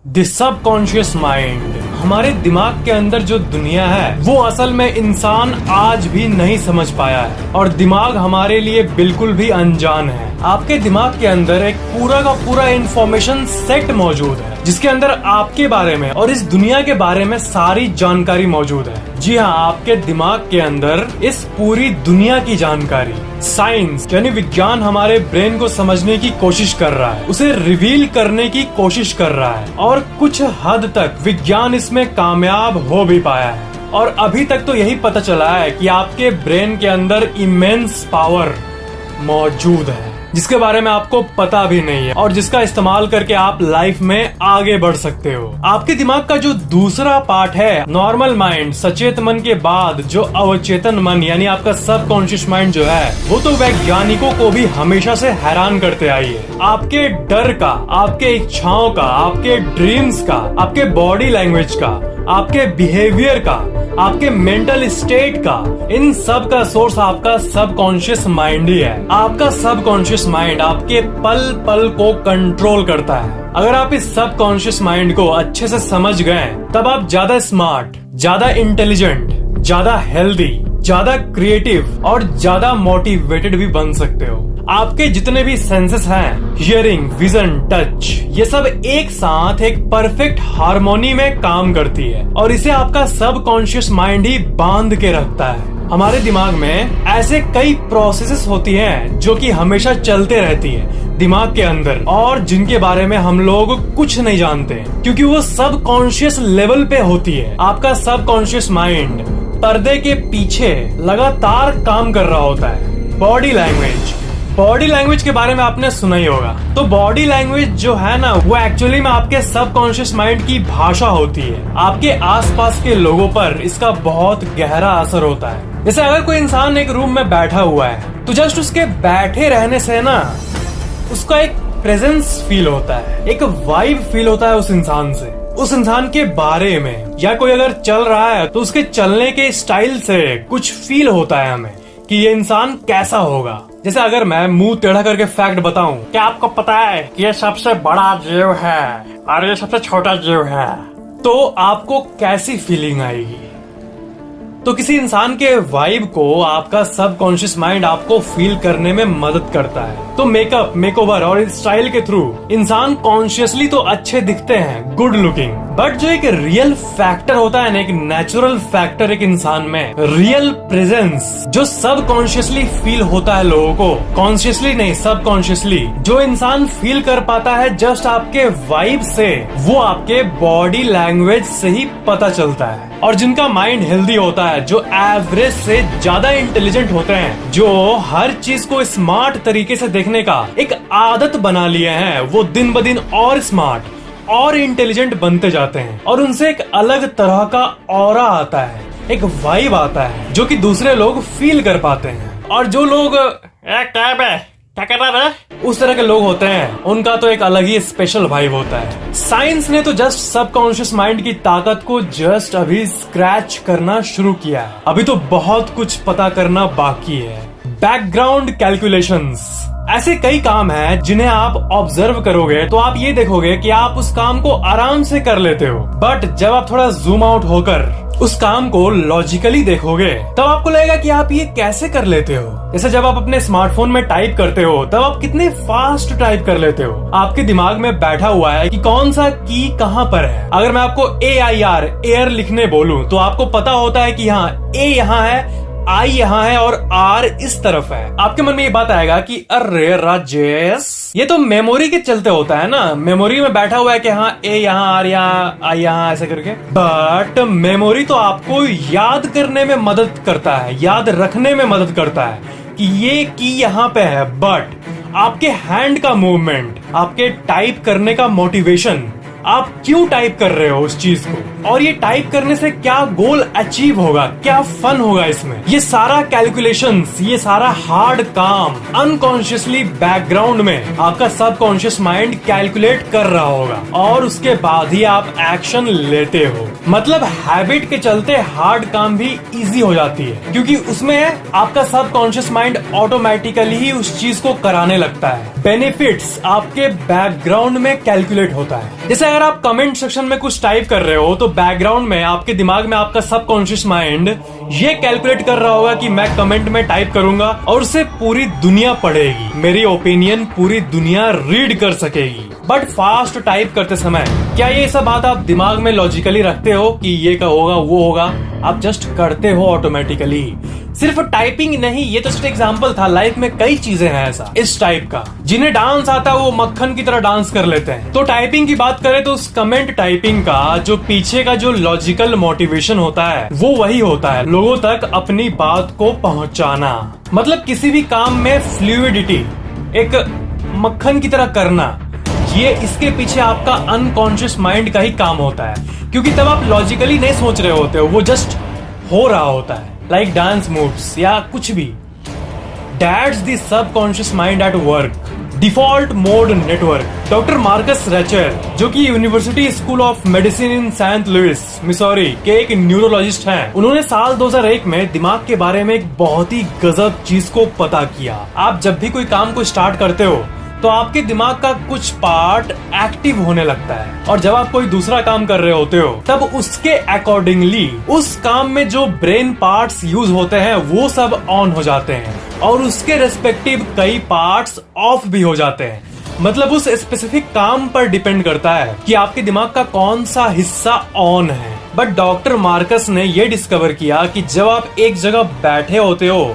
The subconscious mind, हमारे दिमाग के अंदर जो दुनिया है वो असल में इंसान आज भी नहीं समझ पाया है और दिमाग हमारे लिए बिल्कुल भी अनजान है। आपके दिमाग के अंदर एक पूरा का पूरा इंफॉर्मेशन सेट मौजूद है जिसके अंदर आपके बारे में और इस दुनिया के बारे में सारी जानकारी मौजूद है। जी हाँ, आपके दिमाग के अंदर इस पूरी दुनिया की जानकारी साइंस यानी विज्ञान हमारे ब्रेन को समझने की कोशिश कर रहा है, उसे रिवील करने की कोशिश कर रहा है और कुछ हद तक विज्ञान इसमें कामयाब हो भी पाया है। और अभी तक तो यही पता चला है कि आपके ब्रेन के अंदर इमेंस पावर मौजूद है जिसके बारे में आपको पता भी नहीं है और जिसका इस्तेमाल करके आप लाइफ में आगे बढ़ सकते हो। आपके दिमाग का जो दूसरा पार्ट है नॉर्मल माइंड, सचेत मन के बाद जो अवचेतन मन यानी आपका सबकॉन्शियस माइंड जो है वो तो वैज्ञानिकों को भी हमेशा से हैरान करते आई है। आपके डर का, आपके इच्छाओं का, आपके ड्रीम्स का, आपके बॉडी लैंग्वेज का, आपके बिहेवियर का, आपके मेंटल स्टेट का, इन सब का सोर्स आपका सबकॉन्शियस माइंड ही है। आपका सबकॉन्शियस माइंड आपके पल पल को कंट्रोल करता है। अगर आप इस सबकॉन्शियस माइंड को अच्छे से समझ गए तब आप ज्यादा स्मार्ट, ज्यादा इंटेलिजेंट, ज्यादा हेल्दी, ज्यादा क्रिएटिव और ज्यादा मोटिवेटेड भी बन सकते हो। आपके जितने भी सेंसेस हैं, हियरिंग, विजन, टच, ये सब एक साथ एक परफेक्ट हार्मोनी में काम करती है और इसे आपका सबकॉन्शियस माइंड ही बांध के रखता है। हमारे दिमाग में ऐसे कई प्रोसेसेस होती हैं जो कि हमेशा चलते रहती है दिमाग के अंदर और जिनके बारे में हम लोग कुछ नहीं जानते क्योंकि वो सबकॉन्शियस लेवल पे होती है। आपका सबकॉन्शियस माइंड पर्दे के पीछे लगातार काम कर रहा होता है। बॉडी लैंग्वेज के बारे में आपने सुना ही होगा। तो बॉडी लैंग्वेज जो है ना वो एक्चुअली में आपके सबकॉन्शियस माइंड की भाषा होती है। आपके आसपास के लोगों पर इसका बहुत गहरा असर होता है। जैसे अगर कोई इंसान एक रूम में बैठा हुआ है तो जस्ट उसके बैठे रहने से ना उसका एक प्रेजेंस फील होता है, एक वाइब फील होता है उस इंसान से, उस इंसान के बारे में। या कोई अगर चल रहा है तो उसके चलने के स्टाइल से कुछ फील होता है हमें कि ये इंसान कैसा होगा। जैसे अगर मैं मुंह टेढ़ा करके फैक्ट बताऊं, क्या आपको पता है कि ये सबसे बड़ा जीव है और ये सबसे छोटा जीव है, तो आपको कैसी फीलिंग आएगी? तो किसी इंसान के वाइब को आपका सबकॉन्शियस माइंड आपको फील करने में मदद करता है। तो मेकअप, मेकओवर और स्टाइल के थ्रू इंसान कॉन्शियसली तो अच्छे दिखते हैं, गुड लुकिंग, बट जो एक रियल फैक्टर होता है ना, एक नेचुरल फैक्टर एक इंसान में, रियल प्रेजेंस जो सबकॉन्शियसली फील होता है लोगों को, कॉन्शियसली नहीं सबकॉन्शियसली, जो इंसान फील कर पाता है जस्ट आपके वाइब से, वो आपके बॉडी लैंग्वेज से ही पता चलता है। और जिनका माइंड हेल्दी होता है, जो एवरेज से ज्यादा इंटेलिजेंट होते हैं, जो हर चीज को स्मार्ट तरीके से देखने का एक आदत बना लिए हैं, वो दिन ब दिन और स्मार्ट और इंटेलिजेंट बनते जाते हैं और उनसे एक अलग तरह का ऑरा आता है, एक वाइब आता है जो कि दूसरे लोग फील कर पाते हैं। और जो लोग क्या कर रहा है उस तरह के लोग होते हैं, उनका तो एक अलग ही स्पेशल वाइब होता है। साइंस ने तो जस्ट सबकॉन्शियस माइंड की ताकत को जस्ट अभी स्क्रैच करना शुरू किया है। अभी तो बहुत कुछ पता करना बाकी है। बैकग्राउंड कैलकुलेशंस, ऐसे कई काम हैं जिन्हें आप ऑब्जर्व करोगे तो आप ये देखोगे कि आप उस काम को आराम से कर लेते हो, बट जब आप थोड़ा जूम आउट होकर उस काम को लॉजिकली देखोगे तब आपको लगेगा कि आप ये कैसे कर लेते हो। जैसे जब आप अपने स्मार्टफोन में टाइप करते हो तब आप कितने फास्ट टाइप कर लेते हो। आपके दिमाग में बैठा हुआ है कि कौन सा की कहाँ पर है। अगर मैं आपको AIR एयर लिखने बोलूं तो आपको पता होता है कि हाँ ए यहाँ है, आई यहाँ है और आर इस तरफ है। आपके मन में ये बात आएगा कि अरे राजेश, ये तो मेमोरी के चलते होता है ना, मेमोरी में बैठा हुआ है कि हाँ ए यहाँ, आर यहाँ, आई यहाँ, ऐसे करके। बट मेमोरी तो आपको याद करने में मदद करता है, याद रखने में मदद करता है कि ये की यहाँ पे है, बट आपके हैंड का मूवमेंट, आपके टाइप करने का मोटिवेशन, आप क्यों टाइप कर रहे हो उस चीज को और ये टाइप करने से क्या गोल अचीव होगा, क्या फन होगा इसमें, ये सारा कैलकुलेशंस, ये सारा हार्ड काम अनकॉन्शियसली बैकग्राउंड में आपका सबकॉन्शियस माइंड कैलकुलेट कर रहा होगा और उसके बाद ही आप एक्शन लेते हो। मतलब हैबिट के चलते हार्ड काम भी इजी हो जाती है क्योंकि उसमें आपका सबकॉन्शियस माइंड ऑटोमेटिकली ही उस चीज को कराने लगता है। बेनिफिट्स आपके बैकग्राउंड में कैलकुलेट होता है। जैसे अगर आप कमेंट सेक्शन में कुछ टाइप कर रहे हो तो बैकग्राउंड में आपके दिमाग में आपका सबकॉन्शियस माइंड ये कैलकुलेट कर रहा होगा कि मैं कमेंट में टाइप करूंगा और उसे पूरी दुनिया पढ़ेगी, मेरी ओपिनियन पूरी दुनिया रीड कर सकेगी। बट फास्ट टाइप करते समय क्या ये सब बात आप दिमाग में लॉजिकली रखते हो कि ये का होगा वो होगा? आप जस्ट करते हो ऑटोमेटिकली। सिर्फ टाइपिंग नहीं, ये तो सिर्फ एग्जांपल था, लाइफ में कई चीजें हैं ऐसा इस टाइप का। जिन्हें डांस आता है वो मक्खन की तरह डांस कर लेते हैं। तो टाइपिंग की बात करें तो उस कमेंट टाइपिंग का जो पीछे का जो लॉजिकल मोटिवेशन होता है वो वही होता है, लोगों तक अपनी बात को पहुंचाना। मतलब किसी भी काम में फ्लूइडिटी, एक मक्खन की तरह करना, ये इसके पीछे आपका अनकॉन्शियस माइंड का ही काम होता है। क्योंकि तब आप लॉजिकली नहीं सोच रहे होते हो, वो जस्ट हो रहा होता है, लाइक डांस मूव्स या कुछ भी। That's the subconscious mind at work. Default mode network. Doctor Marcus Raichle, जो कि university school of medicine in Saint Louis Missouri के एक न्यूरोलॉजिस्ट हैं, उन्होंने साल 2001 में दिमाग के बारे में एक बहुत ही गजब चीज को पता किया। आप जब भी कोई काम को स्टार्ट करते हो तो आपके दिमाग का कुछ पार्ट एक्टिव होने लगता है, और जब आप कोई दूसरा काम कर रहे होते हो तब उसके अकॉर्डिंगली उस काम में जो ब्रेन पार्ट्स यूज होते हैं वो सब ऑन हो जाते हैं, और उसके रेस्पेक्टिव कई पार्ट्स ऑफ भी हो जाते हैं। मतलब उस स्पेसिफिक काम पर डिपेंड करता है कि आपके दिमाग का कौन सा हिस्सा ऑन है। बट डॉक्टर मार्कस ने यह डिस्कवर किया कि जब आप एक जगह बैठे होते हो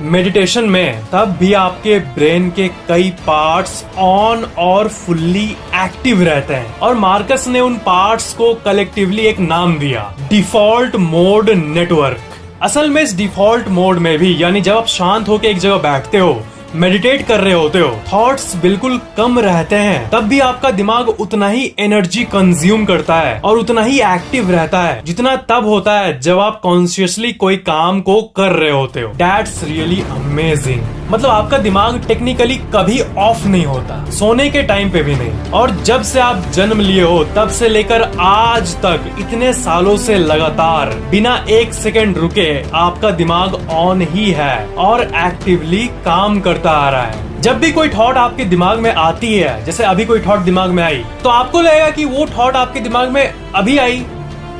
मेडिटेशन में, तब भी आपके ब्रेन के कई पार्ट्स ऑन और फुल्ली एक्टिव रहते हैं। और मार्कस ने उन पार्ट्स को कलेक्टिवली एक नाम दिया, डिफॉल्ट मोड नेटवर्क। असल में इस डिफॉल्ट मोड में भी, यानी जब आप शांत होकर एक जगह बैठते हो, मेडिटेट कर रहे होते हो, थॉट्स बिल्कुल कम रहते हैं, तब भी आपका दिमाग उतना ही एनर्जी कंज्यूम करता है और उतना ही एक्टिव रहता है जितना तब होता है जब आप कॉन्शियसली कोई काम को कर रहे होते हो। That's really amazing. मतलब आपका दिमाग टेक्निकली कभी ऑफ नहीं होता, सोने के टाइम पे भी नहीं। और जब से आप जन्म लिए हो तब से लेकर आज तक, इतने सालों से लगातार बिना एक सेकंड रुके आपका दिमाग ऑन ही है और एक्टिवली काम करता आ रहा है। जब भी कोई थॉट आपके दिमाग में आती है, जैसे अभी कोई थॉट दिमाग में आई, तो आपको लगेगा कि वो थॉट आपके दिमाग में अभी आई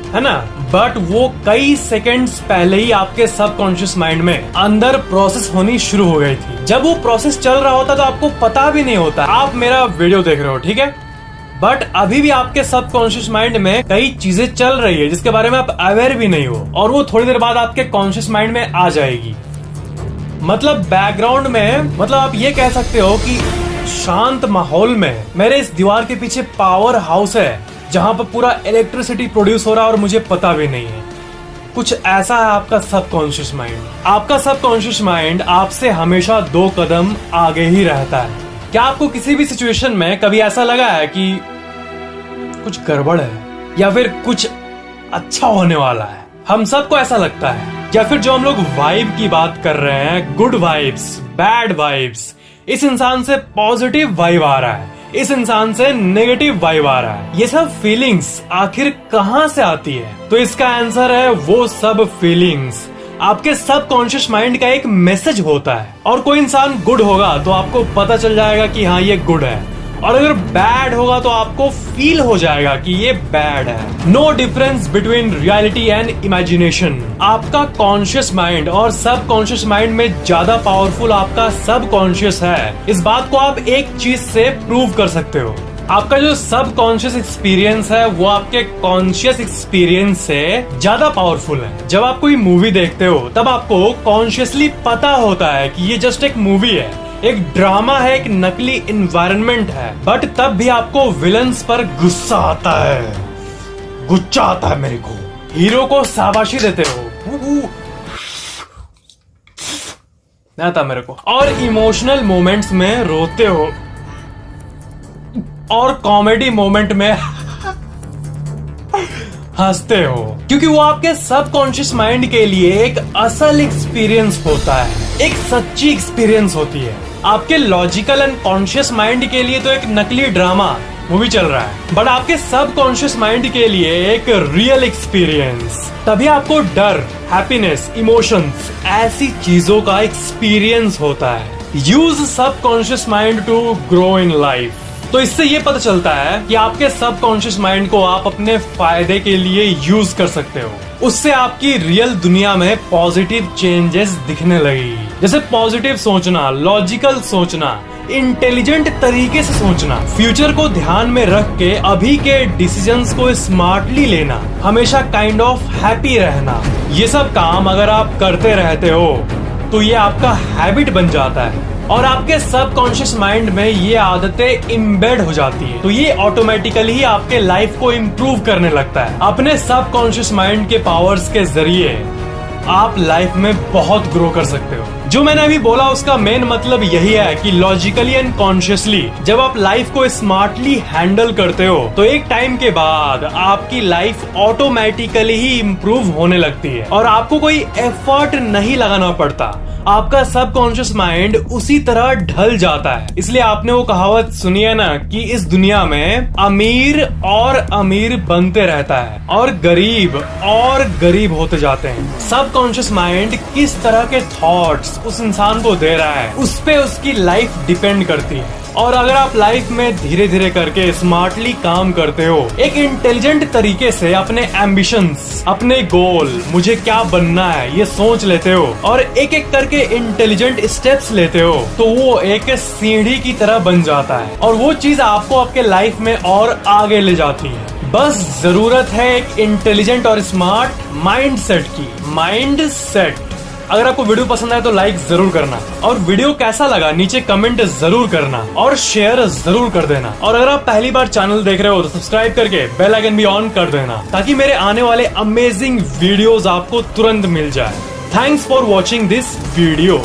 है ना, बट वो कई सेकंड्स पहले ही आपके सबकॉन्शियस माइंड में अंदर प्रोसेस होनी शुरू हो गई थी। जब वो प्रोसेस चल रहा होता तो आपको पता भी नहीं होता, आप मेरा वीडियो देख रहे हो, ठीक है, बट अभी भी आपके सबकॉन्शियस माइंड में कई चीजें चल रही है जिसके बारे में आप अवेयर भी नहीं हो, और वो थोड़ी देर बाद आपके कॉन्शियस माइंड में आ जाएगी। मतलब बैकग्राउंड में, मतलब आप ये कह सकते हो कि शांत माहौल में मेरे इस दीवार के पीछे पावर हाउस है जहां पर पूरा इलेक्ट्रिसिटी प्रोड्यूस हो रहा है और मुझे पता भी नहीं है। कुछ ऐसा है आपका सबकॉन्शियस माइंड। आपका सबकॉन्शियस माइंड आपसे हमेशा 2 कदम आगे ही रहता है। क्या आपको किसी भी सिचुएशन में कभी ऐसा लगा है कि कुछ गड़बड़ है या फिर कुछ अच्छा होने वाला है? हम सबको ऐसा लगता है। या फिर जो हम लोग वाइब की बात कर रहे हैं, गुड वाइब्स, बैड वाइब्स, इस इंसान से पॉजिटिव वाइब आ रहा है, इस इंसान से नेगेटिव वाइब आ रहा है, ये सब फीलिंग्स आखिर कहां से आती है? तो इसका आंसर है वो सब फीलिंग्स आपके सबकॉन्शियस माइंड का एक मैसेज होता है। और कोई इंसान गुड होगा तो आपको पता चल जाएगा कि हाँ ये गुड है, और अगर बैड होगा तो आपको फील हो जाएगा कि ये बैड है। No difference between reality and imagination. आपका कॉन्शियस माइंड और सबकॉन्शियस माइंड में ज्यादा पावरफुल आपका सबकॉन्शियस है। इस बात को आप एक चीज से प्रूव कर सकते हो, आपका जो सबकॉन्शियस एक्सपीरियंस है वो आपके कॉन्शियस एक्सपीरियंस से ज्यादा पावरफुल है। जब आप कोई मूवी देखते हो तब आपको कॉन्शियसली पता होता है कि ये जस्ट एक मूवी है, एक ड्रामा है, एक नकली इन्वायरमेंट है, बट तब भी आपको विलन्स पर गुस्सा आता है, गुस्सा आता है मेरे को। हीरो को शाबाशी देते हो, नहीं आता मेरे को। और इमोशनल मोमेंट्स में रोते हो, और कॉमेडी मोमेंट में हंसते हो, क्योंकि वो आपके सबकॉन्शियस माइंड के लिए एक असल एक्सपीरियंस होता है, एक सच्ची एक्सपीरियंस होती है। आपके लॉजिकल एंड कॉन्शियस माइंड के लिए तो एक नकली ड्रामा मूवी चल रहा है, बट आपके सबकॉन्शियस माइंड के लिए एक रियल एक्सपीरियंस। तभी आपको डर, हैप्पीनेस, इमोशंस, ऐसी चीजों का एक्सपीरियंस होता है। Use subconscious mind to grow in life. तो इससे ये पता चलता है कि आपके सबकॉन्शियस माइंड को आप अपने फायदे के लिए यूज कर सकते हो। उससे आपकी रियल दुनिया में पॉजिटिव चेंजेस दिखने लगेगी, जैसे पॉजिटिव सोचना, लॉजिकल सोचना, इंटेलिजेंट तरीके से सोचना, फ्यूचर को ध्यान में रख के अभी के डिसीजंस को स्मार्टली लेना, हमेशा काइंड ऑफ हैप्पी रहना। ये सब काम अगर आप करते रहते हो तो ये आपका हैबिट बन जाता है और आपके सबकॉन्शियस माइंड में ये आदतें इम्बेड हो जाती है। तो ये ऑटोमेटिकली ही आपके लाइफ को इम्प्रूव करने लगता है। अपने सबकॉन्शियस माइंड के पावर्स के जरिए आप लाइफ में बहुत ग्रो कर सकते हो। जो मैंने अभी बोला उसका मेन मतलब यही है कि लॉजिकली एंड कॉन्शियसली जब आप लाइफ को स्मार्टली हैंडल करते हो तो एक टाइम के बाद आपकी लाइफ ऑटोमेटिकली ही इम्प्रूव होने लगती है और आपको कोई एफर्ट नहीं लगाना पड़ता। आपका सबकॉन्शियस माइंड उसी तरह ढल जाता है। इसलिए आपने वो कहावत सुनी है ना कि इस दुनिया में अमीर और अमीर बनते रहता है और गरीब होते जाते हैं। सबकॉन्शियस माइंड किस तरह के थॉट्स उस इंसान को दे रहा है उस पे उसकी लाइफ डिपेंड करती है। और अगर आप लाइफ में धीरे धीरे करके स्मार्टली काम करते हो, एक इंटेलिजेंट तरीके से अपने एम्बिशंस, अपने गोल, मुझे क्या बनना है ये सोच लेते हो और एक एक करके इंटेलिजेंट स्टेप्स लेते हो तो वो एक सीढ़ी की तरह बन जाता है और वो चीज आपको आपके लाइफ में और आगे ले जाती है। बस जरूरत है एक इंटेलिजेंट और स्मार्ट माइंड सेट की। Mind set. अगर आपको वीडियो पसंद आए तो लाइक जरूर करना और वीडियो कैसा लगा नीचे कमेंट जरूर करना और शेयर जरूर कर देना। और अगर आप पहली बार चैनल देख रहे हो तो सब्सक्राइब करके बेल आइकन भी ऑन कर देना ताकि मेरे आने वाले अमेजिंग वीडियोस आपको तुरंत मिल जाए। Thanks for watching this video.